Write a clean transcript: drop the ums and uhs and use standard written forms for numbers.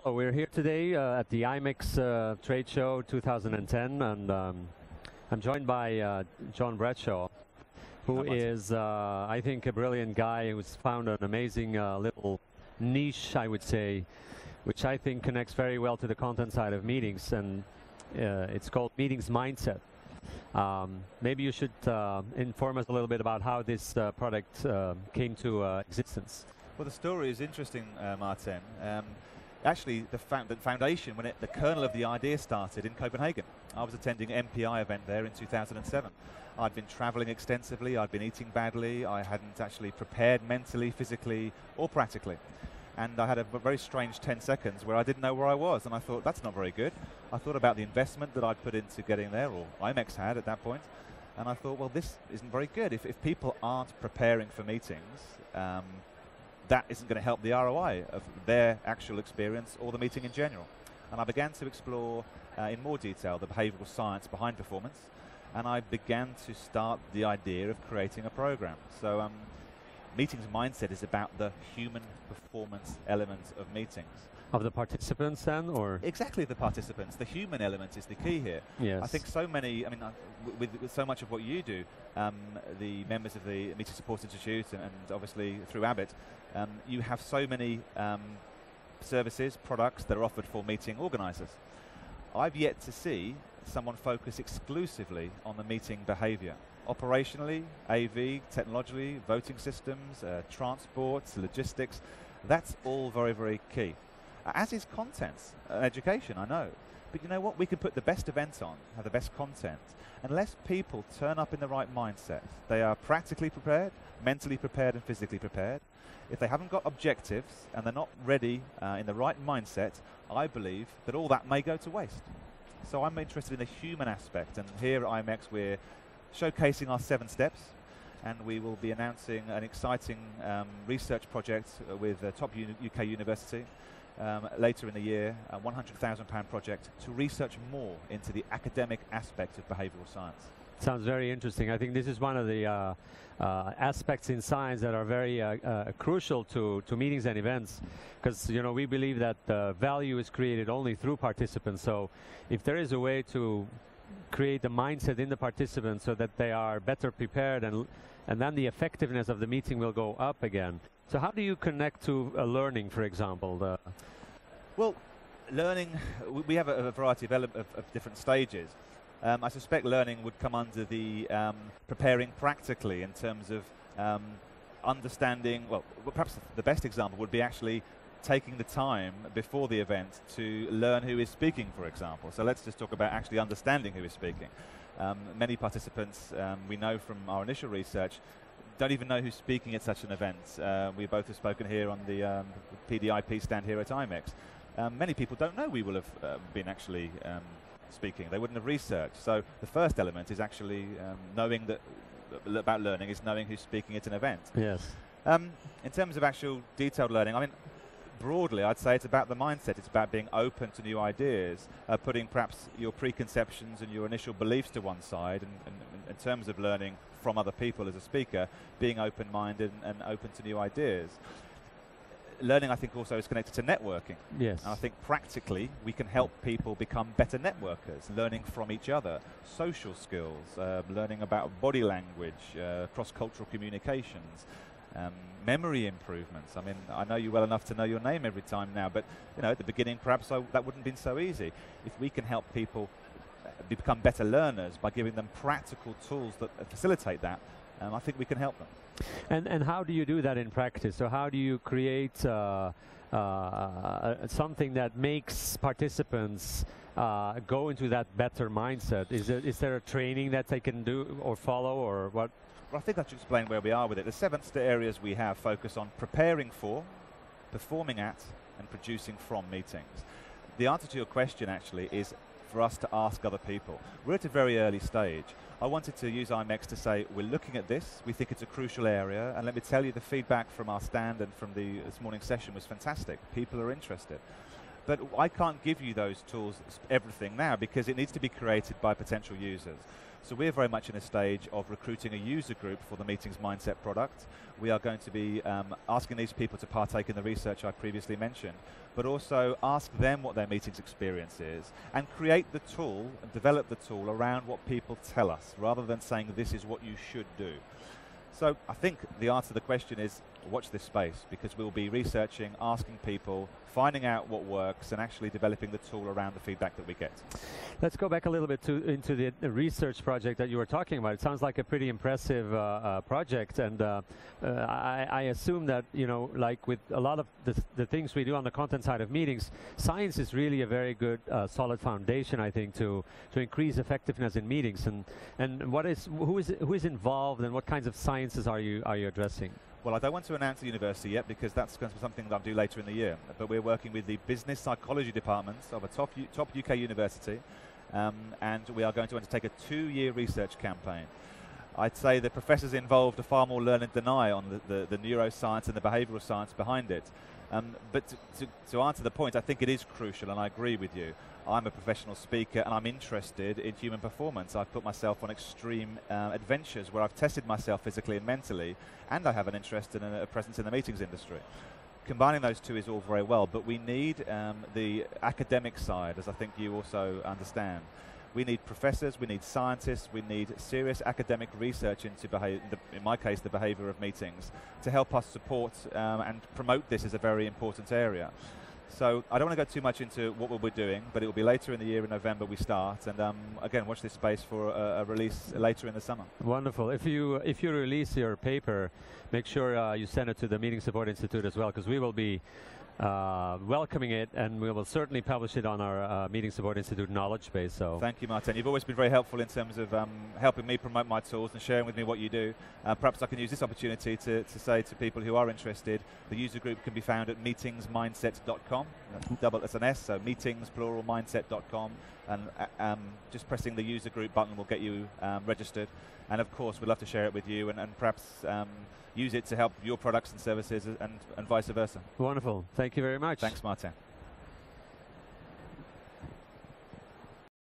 Hello, we're here today at the IMEX Trade Show 2010, and I'm joined by John Bradshaw, who is, I think, a brilliant guy who's found an amazing little niche, I would say, which I think connects very well to the content side of meetings, and it's called Meetings Mindset. Maybe you should inform us a little bit about how this product came to existence. Well, the story is interesting, Maarten. Actually, the foundation, the kernel of the idea started in Copenhagen. I was attending an MPI event there in 2007. I'd been traveling extensively, I'd been eating badly, I hadn't actually prepared mentally, physically, or practically. And I had a very strange 10 seconds where I didn't know where I was, and I thought, that's not very good. I thought about the investment that I'd put into getting there, or IMEX had at that point, and I thought, well, this isn't very good. If people aren't preparing for meetings, that isn't going to help the ROI of their actual experience or the meeting in general. And I began to explore in more detail the behavioral science behind performance, and I began to start the idea of creating a program. So Meetings Mindset is about the human performance element of meetings. Of the participants then, or? Exactly, the participants. The human element is the key here. Yes. I think so many, I mean, with so much of what you do, the members of the Meeting Support Institute and obviously through Abbott, you have so many services, products that are offered for meeting organizers. I've yet to see someone focus exclusively on the meeting behavior. Operationally, AV, technologically, voting systems, transport, logistics, that's all very, very key. As is content, education, I know. But you know what? We can put the best events on, have the best content. Unless people turn up in the right mindset, they are practically prepared, mentally prepared, and physically prepared. If they haven't got objectives and they're not ready in the right mindset, I believe that all that may go to waste. So I'm interested in the human aspect, and here at IMEX we're showcasing our 7 steps, and we will be announcing an exciting research project with a top UK university later in the year, a £100,000 project to research more into the academic aspect of behavioral science. Sounds very interesting. I think this is one of the aspects in science that are very crucial to meetings and events, because we believe that value is created only through participants. So if there is a way to create a mindset in the participants so that they are better prepared, and then the effectiveness of the meeting will go up again. So how do you connect to learning, for example? Well, learning, we have a variety of different stages. I suspect learning would come under the preparing practically in terms of understanding, well, perhaps the best example would be actually taking the time before the event to learn who is speaking, for example. So let's just talk about actually understanding who is speaking. Many participants, we know from our initial research, don't even know who's speaking at such an event. We both have spoken here on the PDIP stand here at IMEX. Many people don't know we will have been actually speaking. They wouldn't have researched. So the first element is actually knowing that about learning is knowing who's speaking at an event. Yes. In terms of actual detailed learning, I mean, broadly, I'd say it's about the mindset. It's about being open to new ideas, putting perhaps your preconceptions and your initial beliefs to one side, and in terms of learning from other people as a speaker, being open-minded and open to new ideas. Learning, I think, also is connected to networking. Yes. And I think practically we can help people become better networkers, learning from each other, social skills, learning about body language, cross-cultural communications, memory improvements. I mean, I know you well enough to know your name every time now, but at the beginning perhaps that wouldn't have been so easy. If we can help people become better learners by giving them practical tools that facilitate that, I think we can help them. And how do you do that in practice? So how do you create something that makes participants go into that better mindset? Is there a training that they can do or follow, or what? Well, I think I should explain where we are with it. The 7 areas we have focus on preparing for, performing at, and producing from meetings. The answer to your question actually is for us to ask other people. We're at a very early stage. I wanted to use IMEX to say, we're looking at this, we think it's a crucial area, and let me tell you, the feedback from our stand and from this morning's session was fantastic. People are interested. But I can't give you those tools, everything now, because it needs to be created by potential users. So we're very much in a stage of recruiting a user group for the Meetings Mindset product. We are going to be asking these people to partake in the research I previously mentioned, but also ask them what their meetings experience is and create the tool and develop the tool around what people tell us, rather than saying this is what you should do. So I think the answer to the question is watch this space, because we'll be researching, asking people, finding out what works, and actually developing the tool around the feedback that we get. Let's go back a little bit into the research project that you were talking about. It sounds like a pretty impressive project, and I assume that, you know, like with a lot of the things we do on the content side of meetings, science is really a very good solid foundation, I think, to increase effectiveness in meetings. And who is involved, and what kinds of sciences are you addressing? Well, I don't want to announce the university yet, because that's going to be something that I'll do later in the year. But we're working with the business psychology departments of a top UK university, and we are going to undertake a 2-year research campaign. I'd say the professors involved are far more learned than I on the neuroscience and the behavioural science behind it. But to answer the point, I think it is crucial, and I agree with you. I'm a professional speaker, and I'm interested in human performance. I've put myself on extreme adventures where I've tested myself physically and mentally, and I have an interest in a presence in the meetings industry. Combining those two is all very well, but we need the academic side, as I think you also understand. We need professors, we need scientists, we need serious academic research into, in my case, the behaviour of meetings, to help us support and promote this as a very important area. So I don't want to go too much into what we'll be doing, but it will be later in the year. In November we start, and again, watch this space for a release later in the summer. Wonderful. If you release your paper, make sure you send it to the Meeting Support Institute as well, because we will be welcoming it, and we will certainly publish it on our Meeting Support Institute knowledge base. So thank you, Maarten. You've always been very helpful in terms of helping me promote my tools and sharing with me what you do. Perhaps I can use this opportunity to say to people who are interested, the user group can be found at meetingsmindset.com. That's an S, so meetings plural mindset.com, and just pressing the user group button will get you registered. And of course, we'd love to share it with you, and perhaps use it to help your products and services, and vice versa. Wonderful. Thank you very much. Thanks, Maarten.